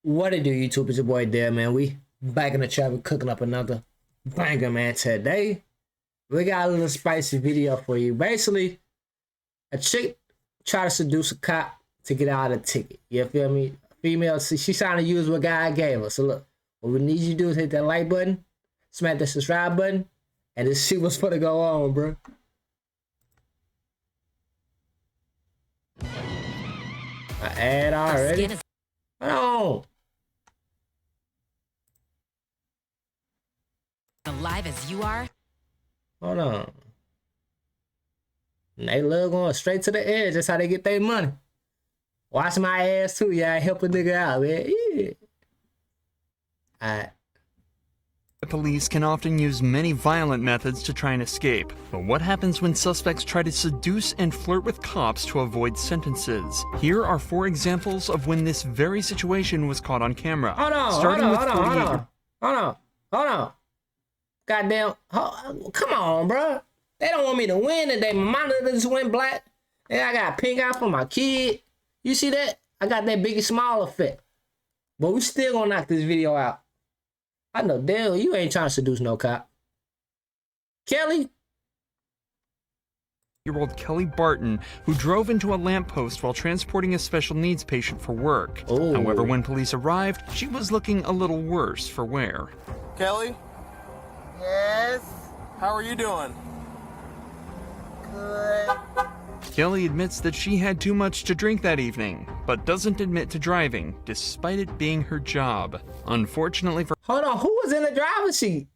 What it do, YouTube? It's your boy there, man. We back in the chat. We're cooking up another banger, man. Today, we got a little spicy video for you. Basically, a chick tried to seduce a cop to get out of the ticket. You feel me? A female, she's trying to use what God gave her. So look, what we need you to do is hit that like button, smack the subscribe button, and just see what's gonna go on, bro. An ad already? Hold on. Alive as you are? Hold on. And they love going straight to the edge. That's how they get their money. Watch my ass too, y'all. Help a nigga out, man. Yeah. Alright. The police can often use many violent methods to try and escape. But what happens when suspects try to seduce and flirt with cops to avoid sentences? Here are 4 examples of when this very situation was caught on camera. Hold on. Goddamn, come on, bro. They don't want me to win today. My monitor just went black. And I got pink eye for my kid. You see that? I got that Biggie Small effect. But we still gonna knock this video out. I know, damn, you ain't trying to seduce no cop. Kelly? Year-old Kelly Barton, who drove into a lamppost while transporting a special needs patient for work. Oh. However, when police arrived, she was looking a little worse for wear. Kelly? Yes. How are you doing? Good. Kelly admits that she had too much to drink that evening, but doesn't admit to driving, despite it being her job. Unfortunately for Hold on, who was in the driver's seat?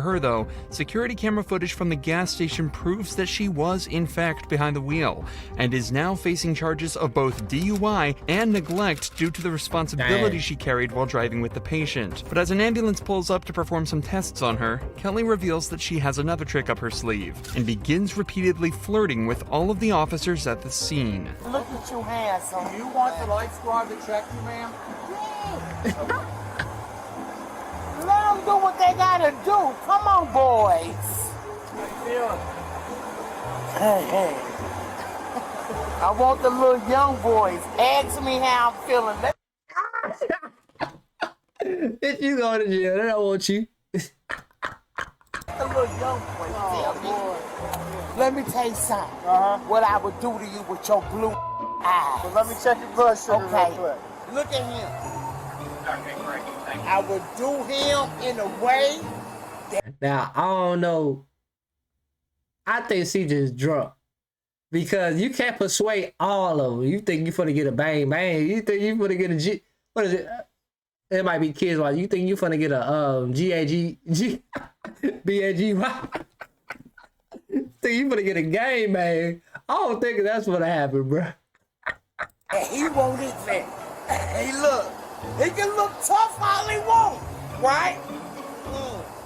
her, though, security camera footage from the gas station proves that she was, in fact, behind the wheel, and is now facing charges of both DUI and neglect due to the responsibility she carried while driving with the patient. But as an ambulance pulls up to perform some tests on her, Kelly reveals that she has another trick up her sleeve, and begins repeatedly flirting with all of the officers at the scene. Look at you, handsome. Do you want the light squad to check you, ma'am? Let them do what they gotta do. Come on, boys. How you feeling? Hey. I want the little young boys. Ask me how I'm feeling. If you go to jail, they don't want you. The little young boys tell me. Let me tell you something. What I would do to you with your blue eyes. Well, let me check your blood sugar real Okay. quick. Look at him. I would do him in a way. Now, I don't know. I think she just drunk. Because you can't persuade all of them. You think you finna get a bang bang. You think you finna get a G. What is it? It might be kids. You think you finna get a B-A-G-Y? Think you finna get a game, man. I don't think that's what'll happen, bro. And he won't hit me. Hey, look. He can look tough all he wants, right?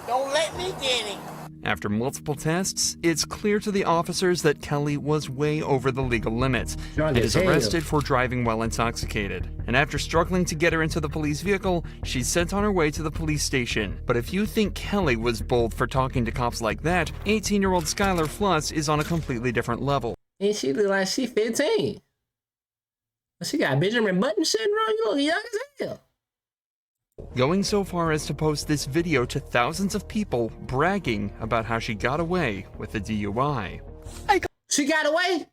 Don't let me get him. After multiple tests, it's clear to the officers that Kelly was way over the legal limits and is arrested for driving while intoxicated. And after struggling to get her into the police vehicle, she's sent on her way to the police station. But if you think Kelly was bold for talking to cops like that, 18-year-old Skylar Fluss is on a completely different level. And she look like she 15. She got Benjamin Button syndrome. You look young as hell. Going so far as to post this video to thousands of people bragging about how she got away with a DUI. She got away?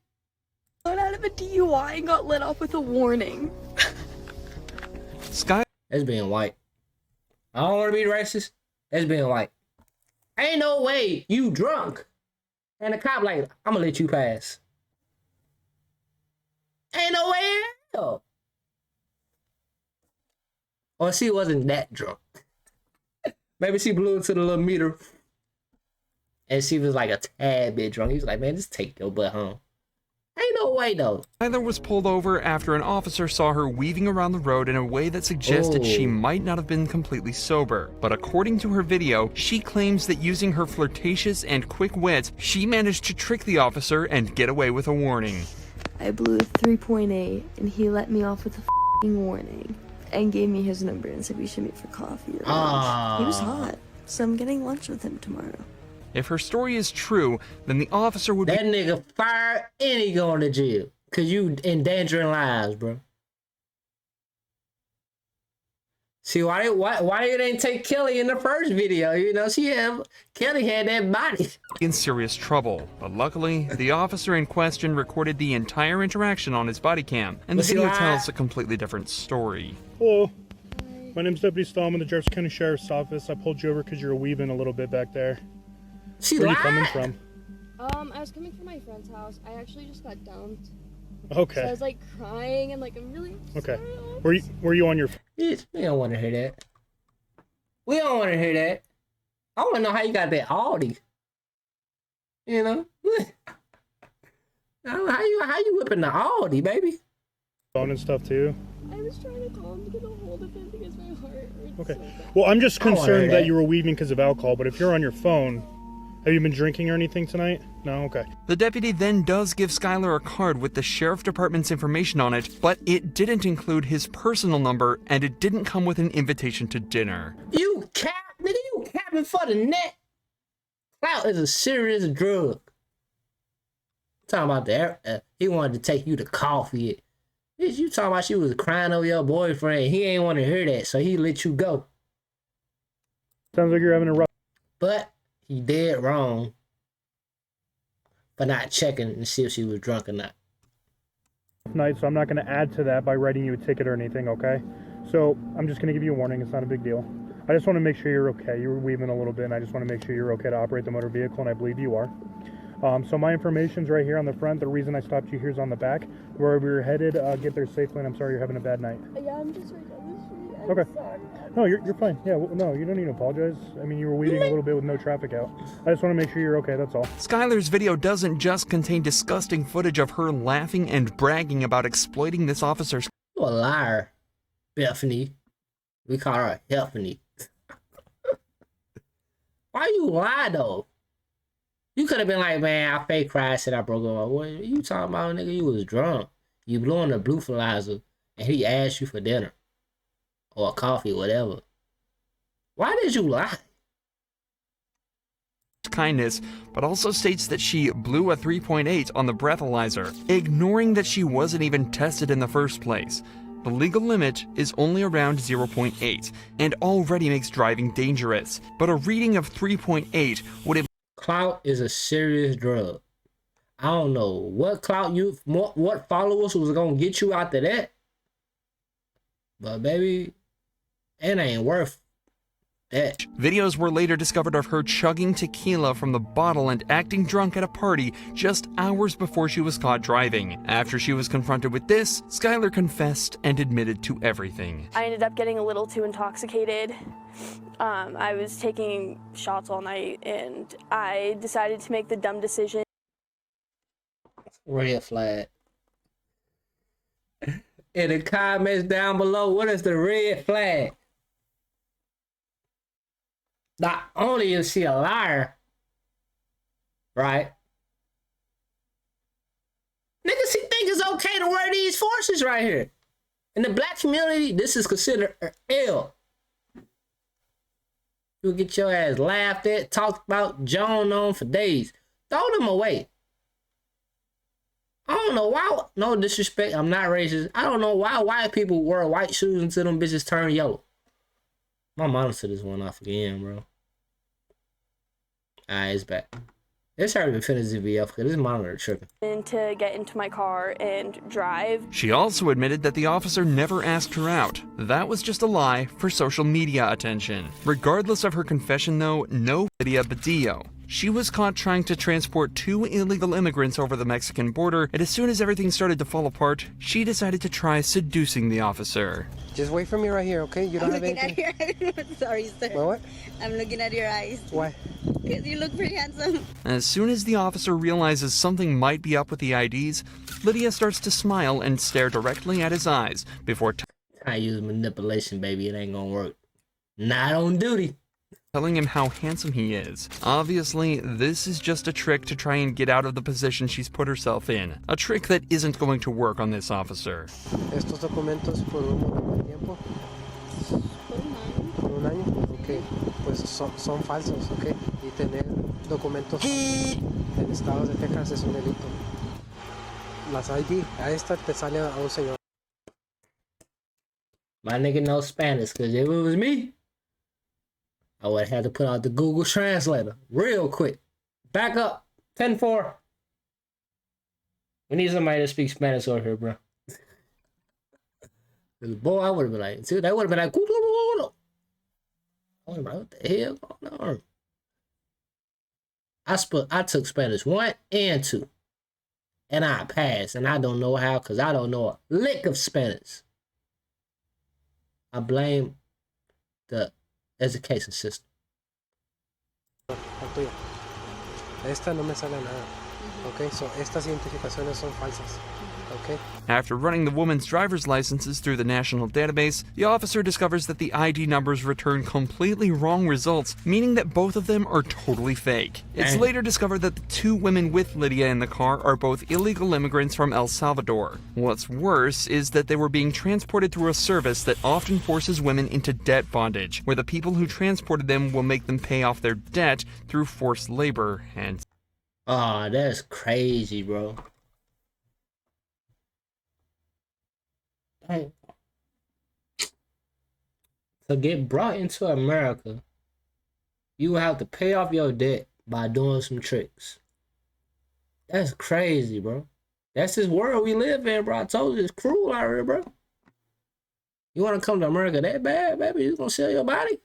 Got out of a DUI and got let off with a warning. That's being white. I don't want to be racist. That's being white. Ain't no way you drunk. And the cop like, I'm gonna let you pass. Ain't no way in hell. Or she wasn't that drunk. Maybe she blew into the little meter. And she was like a tad bit drunk. He was like, man, just take your butt home. Ain't no way, though. Skylar was pulled over after an officer saw her weaving around the road in a way that suggested she might not have been completely sober. But according to her video, she claims that using her flirtatious and quick wit, she managed to trick the officer and get away with a warning. I blew a 3.8 and he let me off with a f***ing warning and gave me his number and said we should meet for coffee or lunch. He was hot, so I'm getting lunch with him tomorrow. If her story is true, then the officer would that nigga fired and he going to jail. Cause you endangering lives, bro. See, why you didn't take Kelly in the first video? You know, Kelly had that body. In serious trouble, but luckily, the officer in question recorded the entire interaction on his body cam, and the Was he video lying? tells a completely different story. Hello. My name's Deputy Stallman, the Jefferson County Sheriff's Office. I pulled you over because you're weaving a little bit back there. She Where are lied? you coming from? I was coming from my friend's house. I actually just got dumped. Okay. So I was like crying and like I'm really Okay. sorry. Were you on your Bitch, we don't want to hear that. We don't want to hear that. I want to know how you got that Audi. You know? How you whipping the Audi, baby? phone and stuff too? I was trying to call him to get a hold of him because my heart hurts Okay. so bad. Well, I'm just I wanna hear concerned that that. you were weaving because of alcohol, but if you're on your phone, have you been drinking or anything tonight? No? Okay. The deputy then does give Skylar a card with the sheriff department's information on it, but it didn't include his personal number, and it didn't come with an invitation to dinner. You cap, nigga, you capping for the net. Clout is a serious drug. Talking about he wanted to take you to coffee. Bitch, you talking about she was crying over your boyfriend. He ain't want to hear that, so he let you go. Sounds like you're having a rough But he did wrong for not checking to see if she was drunk or not. night, so I'm not going to add to that by writing you a ticket or anything, okay? So I'm just going to give you a warning. It's not a big deal. I just want to make sure you're okay. You were weaving a little bit, and I just want to make sure you're okay to operate the motor vehicle, and I believe you are. So my information's right here on the front. The reason I stopped you here is on the back. Wherever you're headed, get there safely, and I'm sorry you're having a bad night. Yeah, I'm just right down the street. I'm Okay. sorry. No, you're fine. Yeah, well, no, you don't need to apologize. I mean, you were weaving a little bit with no traffic out. I just want to make sure you're okay, that's all. Skylar's video doesn't just contain disgusting footage of her laughing and bragging about exploiting this officer's You a liar, Bethany. We call her Bethany. Why you lie though? You could have been like, man, I fake cried, said I broke up. What you talking about, nigga? You was drunk. You blew on the breathalyzer, and he asked you for dinner or coffee, whatever. Why did you lie? kindness, but also states that she blew a 3.8 on the breathalyzer, ignoring that she wasn't even tested in the first place. The legal limit is only around 0.8 and already makes driving dangerous, but a reading of 3.8 would Clout is a serious drug. I don't know what what followers was gonna get you after that, but baby, it ain't worth that. Videos were later discovered of her chugging tequila from the bottle and acting drunk at a party just hours before she was caught driving. After she was confronted with this, Skylar confessed and admitted to everything. I ended up getting a little too intoxicated. I was taking shots all night, and I decided to make the dumb decision. Red flag. In the comments down below, what is the red flag? Not only is she a liar, right? Niggas, he think it's okay to wear these forces right here. In the black community, this is considered an L. You'll get your ass laughed at, talked about, Joan on for days. Throw them away. I don't know why, no disrespect, I'm not racist. I don't know why white people wear white shoes until them bitches turn yellow. My monitor this one off again, bro. Alright, it's back. Let's hurry up and finish this video because this monitor tripping. To get into my car and drive. She also admitted that the officer never asked her out. That was just a lie for social media attention. Regardless of her confession though, no Lydia Badillo. She was caught trying to transport 2 illegal immigrants over the Mexican border, and as soon as everything started to fall apart, she decided to try seducing the officer. Just wait for me right here, okay? You don't have looking anything? at your sorry, sir. What? I'm looking at your eyes. Why? Because you look pretty handsome. As soon as the officer realizes something might be up with the IDs, Lydia starts to smile and stare directly at his eyes before I use manipulation, baby. It ain't gonna work. Not on duty. telling him how handsome he is. Obviously, this is just a trick to try and get out of the position she's put herself in. A trick that isn't going to work on this officer. Estos documentos por un tiempo? Por un año. Ok. Pues son falsos, ok. Y tener documentos en estados de Texas es un delito. Las ID, a esta te sale a un señor. My nigga knows Spanish, because if it was me, I would have had to put out the Google Translator real quick. Back up. 10-4. We need somebody to speak Spanish over here, bro. Boy, I would have been like, dude, that would have been like, I would have been like, what the hell going on? I took Spanish 1 and 2. And I passed. And I don't know how, because I don't know a lick of Spanish. I blame the education system. Esta no me sale nada. Okay, so estas identificaciones son falsas. Okay. After running the woman's driver's licenses through the national database, the officer discovers that the ID numbers return completely wrong results, meaning that both of them are totally fake. It's later discovered that the 2 women with Lydia in the car are both illegal immigrants from El Salvador. What's worse is that they were being transported through a service that often forces women into debt bondage, where the people who transported them will make them pay off their debt through forced labor and... Oh, that's crazy, bro. Like, to get brought into America, you will have to pay off your debt by doing some tricks. That's crazy, bro. That's this world we live in, bro. I told you it's cruel out here, bro. You want to come to America that bad, baby? You gonna sell your body?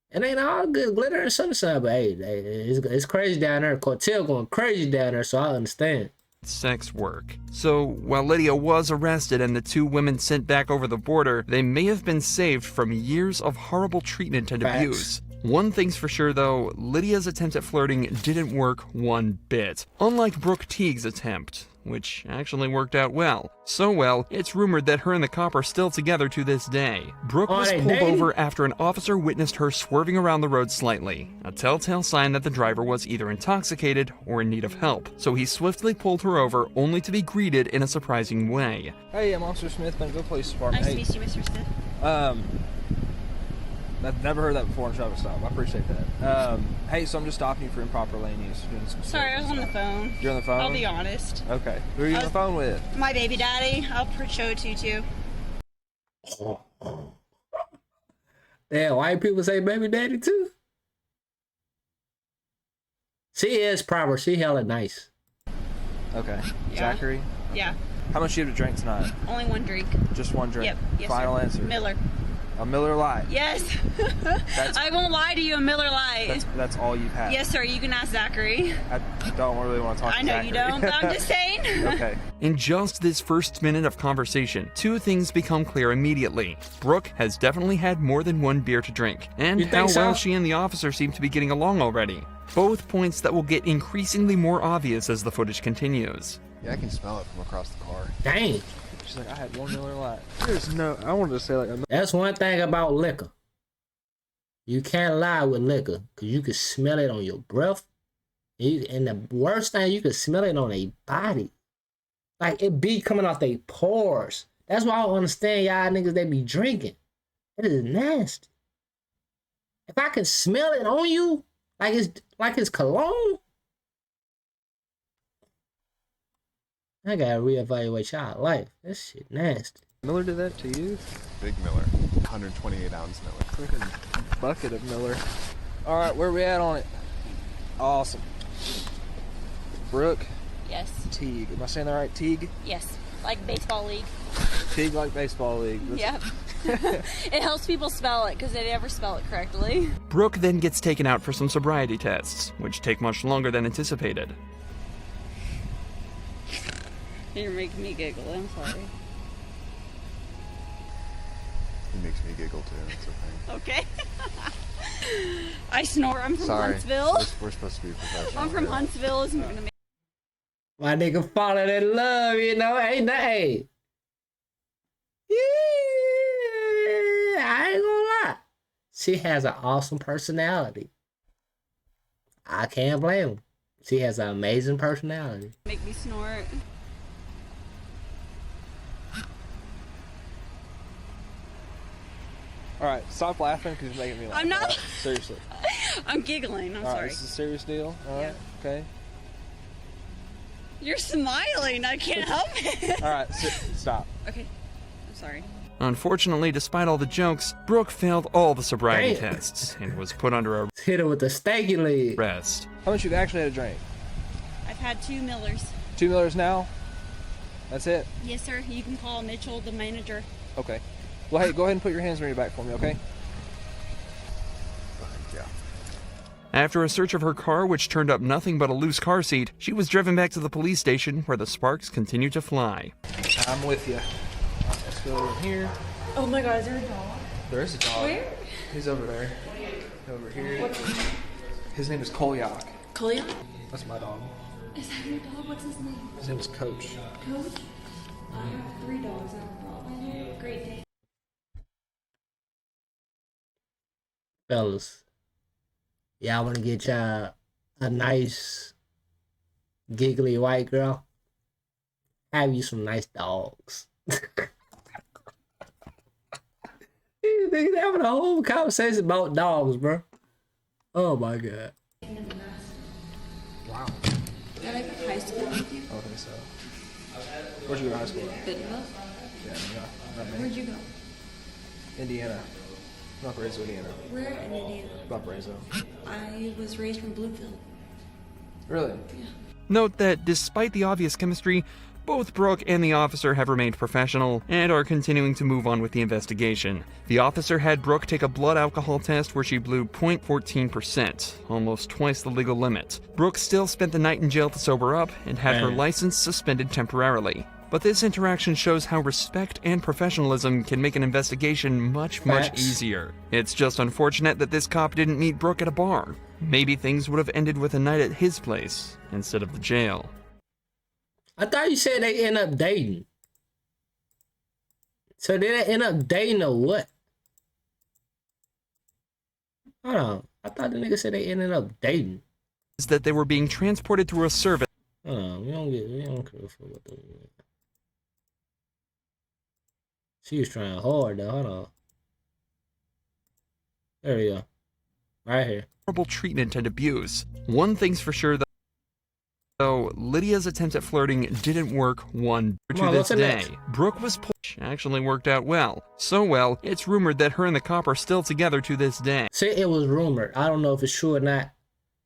It ain't all good glitter and sunshine, but hey, it's crazy down there. Cartel going crazy down there, so I understand. Sex work. So, while Lydia was arrested and the 2 women sent back over the border, they may have been saved from years of horrible treatment and abuse. One thing's for sure though, Lydia's attempt at flirting didn't work one bit. Unlike Brooke Teague's attempt, which actually worked out well. So well, it's rumored that her and the cop are still together to this day. Brooke was pulled over after an officer witnessed her swerving around the road slightly, a telltale sign that the driver was either intoxicated or in need of help. So he swiftly pulled her over, only to be greeted in a surprising way. Hey, I'm Officer Smith, Bentonville Police Department. Nice to meet you, Mr. Smith. I've never heard that before in a traffic stop. I appreciate that. Hey, so I'm just stopping you for improper lane use. Sorry, I was on the phone. You're on the phone? I'll be honest. Okay. Who are you on the phone with? My baby daddy. I'll show it to you too. Damn, white people say baby daddy too? She is proper. She hella nice. Okay. Yeah. Zachary? Yeah. How much do you have to drink tonight? Only 1 drink. Just 1 drink? Yep. Yes, Final sir. answer? Miller. A Miller Lite? Yes. I won't lie to you, a Miller Lite. That's all you've had? Yes, sir. You can ask Zachary. I don't really want to talk to I know Zachary. you don't, but I'm just saying. Okay. In just this first minute of conversation, 2 things become clear immediately. Brooke has definitely had more than 1 beer to drink, and how well she and the officer seem to be getting along already. Both points that will get increasingly more obvious as the footage continues. Yeah, I can smell it from across the car. Dang. She's like, I had 1 Miller Lite. There's no, I wanted to say like... That's one thing about liquor. You can't lie with liquor, because you can smell it on your breath. And the worst thing, you can smell it on a body. Like, it be coming off their pores. That's why I don't understand y'all niggas that be drinking. It is nasty. If I can smell it on you, like it's cologne, I gotta reevaluate y'all life. That shit nasty. Miller did that to you? Big Miller, 128 ounce Miller. Freaking bucket of Miller. All right, where we at on it? Awesome. Brooke? Yes. Teague. Am I saying that right? Teague? Yes. Like baseball league. Teague like baseball league. Yep. It helps people spell it because they never spell it correctly. Brooke then gets taken out for some sobriety tests, which take much longer than anticipated. You're making me giggle. I'm sorry. It makes me giggle too. It's okay. Okay. I snore. I'm from Sorry. Huntsville. We're supposed to be professional. I'm from Huntsville. Isn't gonna make... My nigga falling in love, you know, ain't that? Hey. Yeah, I ain't gonna lie. She has an awesome personality. I can't blame her. She has an amazing personality. Make me snort. All right, stop laughing because you're making me laugh. I'm not. Right? Seriously. I'm giggling. I'm All right, sorry. this is a serious deal. All right. Yeah. Okay. You're smiling. I can't help it. All right, stop. Okay. I'm sorry. Unfortunately, despite all the jokes, Brooke failed all the sobriety tests and was put under hit her with the stanky leg. arrest. How much you've actually had a drink? I've had 2 Millers. 2 Millers now? That's it? Yes, sir. You can call Mitchell, the manager. Okay. Well, hey, go ahead and put your hands on your back for me, okay? After a search of her car, which turned up nothing but a loose car seat, she was driven back to the police station where the sparks continued to fly. I'm with you. Let's go over here. Oh my god, is there a dog? There is a dog. Where? He's over there. Over here. What's his name? His name is Kolyak. Kolyak? That's my dog. Is that your dog? What's his name? His name is Coach. Coach? I have 3 dogs. I have a Rottweiler. Great day. Fellas, y'all want to get y'all a nice, giggly white girl? Have you some nice dogs. These niggas having a whole conversation about dogs, bro. Oh my god. Wow. Did I go to high school with you? I think so. Where'd you go to high school? Bidwell? Yeah, not me. Where'd you go? Indiana. Valparaiso, Indiana. Where in Indiana? Valparaiso. I was raised from Bluefield. Really? Yeah. Note that despite the obvious chemistry, both Brooke and the officer have remained professional and are continuing to move on with the investigation. The officer had Brooke take a blood alcohol test where she blew 0.14%, almost twice the legal limit. Brooke still spent the night in jail to sober up and had her license suspended temporarily. But this interaction shows how respect and professionalism can make an investigation much easier. It's just unfortunate that this cop didn't meet Brooke at a bar. Maybe things would have ended with a night at his place instead of the jail. I thought you said they end up dating. So did they end up dating or what? Hold on. I thought the nigga said they ended up dating. Is that they were being transported through a service. Hold on. We don't care for what the... She was trying hard though. Hold on. There we go. Right here. Horrible treatment and abuse. One thing's for sure though, Lydia's attempt at flirting didn't work one to this day. Brooke was actually worked out well. So well, it's rumored that her and the cop are still together to this day. See, it was rumored. I don't know if it's true or not.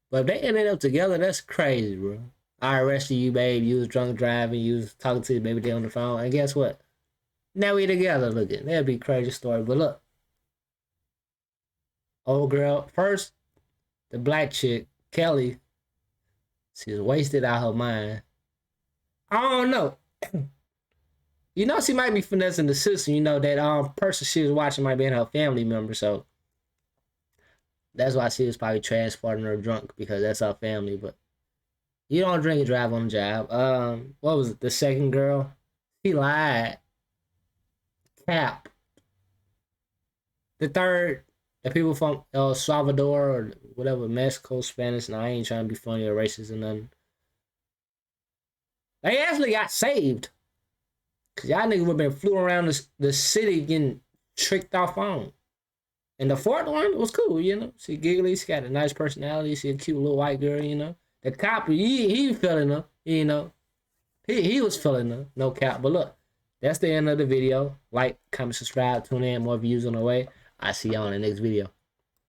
But if they ended up together, that's crazy, bro. I arrested you, babe. You was drunk driving. You was talking to your baby day on the phone. And guess what? Now we together. Look at that'd be a crazy story. But look. Old girl. First, the black chick, Kelly. She's wasted out her mind. I don't know. You know she might be finessing the system. You know that person she was watching might be in her family member. So that's why she was probably transporting her drunk, because that's her family. But you don't drink and drive on the job. What was it? The second girl? She lied. Cap. The third, the people from El Salvador or whatever, Mexico, Spanish. Now I ain't trying to be funny or racist or nothing. They actually got saved. Cause y'all niggas would have been flew around the city getting tricked off on. And the fourth one was cool, you know. She giggly, she got a nice personality, she a cute little white girl, you know. The cop, he feeling her, you know. He was feeling her, no cap. But look, that's the end of the video. Like, comment, subscribe, tune in, more views on the way. I'll see y'all in the next video.